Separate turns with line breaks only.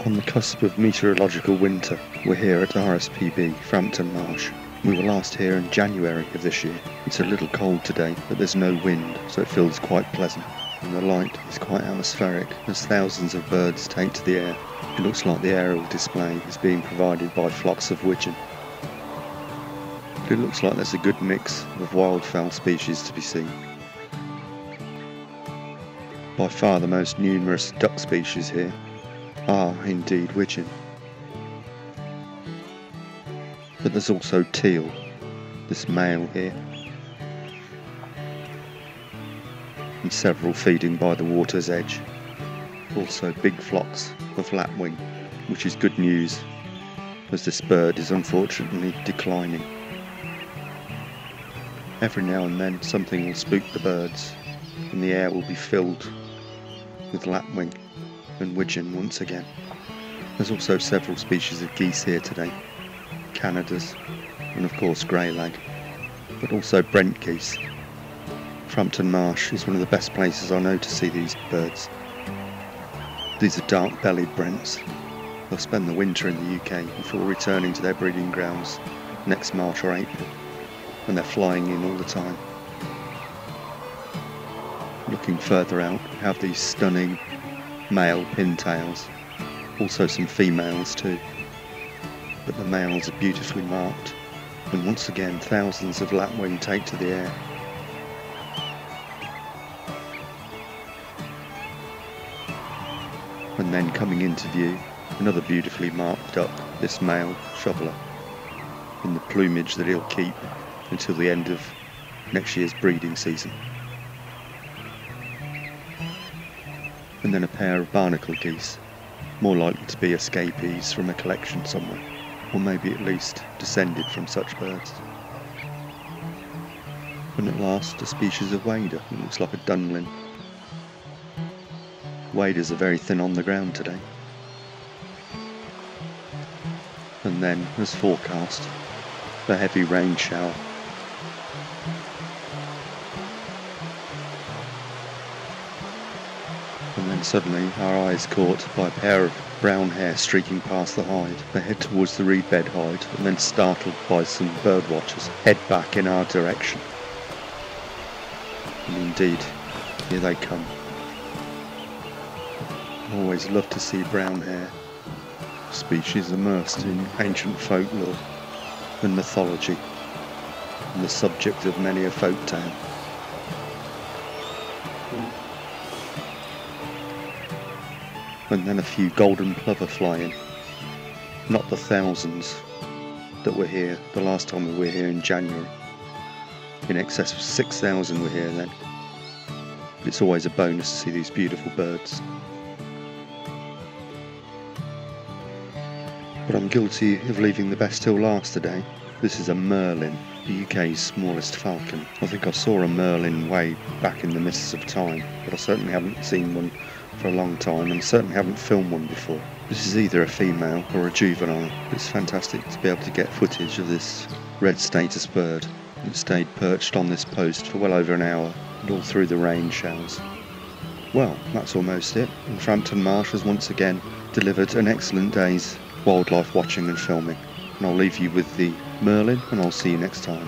On the cusp of meteorological winter, we're here at RSPB, Frampton Marsh. We were last here in January of this year. It's a little cold today, but there's no wind, so it feels quite pleasant. And the light is quite atmospheric as thousands of birds take to the air. It looks like the aerial display is being provided by flocks of widgeon. But it looks like there's a good mix of wildfowl species to be seen. By far the most numerous duck species here are indeed widgeon. But there's also teal, this male here, and several feeding by the water's edge. Also big flocks of lapwing, which is good news as this bird is unfortunately declining. Every now and then something will spook the birds and the air will be filled with lapwing and widgeon once again. There's also several species of geese here today, Canadas and of course greylag, but also Brent geese. Frampton Marsh is one of the best places I know to see these birds. These are dark-bellied Brents. They'll spend the winter in the UK before returning to their breeding grounds next March or April, and they're flying in all the time. Looking further out, we have these stunning male pintails, also some females too, but the males are beautifully marked, and once again thousands of lapwing take to the air. And then coming into view, another beautifully marked duck, this male shoveler, in the plumage that he'll keep until the end of next year's breeding season. And then a pair of barnacle geese, more likely to be escapees from a collection somewhere, or maybe at least descended from such birds. And at last a species of wader, it looks like a dunlin. Waders are very thin on the ground today. And then, as forecast, a heavy rain shower. And then suddenly our eyes caught by a pair of brown hair streaking past the hide. They head towards the reed bed hide and then, startled by some bird watchers, head back in our direction. And indeed, here they come. I always love to see brown hair, species immersed in ancient folklore and mythology, and the subject of many a folk tale. And then a few golden plover fly in, not the thousands that were here the last time we were here in January. In excess of 6,000 were here then, but it's always a bonus to see these beautiful birds. But I'm guilty of leaving the best till last today. This is a merlin, the UK's smallest falcon. I think I saw a merlin way back in the mists of time, but I certainly haven't seen one for a long time, and certainly haven't filmed one before. This is either a female or a juvenile. It's fantastic to be able to get footage of this red status bird. It stayed perched on this post for well over an hour, and all through the rain showers. Well, that's almost it, and Frampton Marsh has once again delivered an excellent day's wildlife watching and filming. And I'll leave you with the merlin, and I'll see you next time.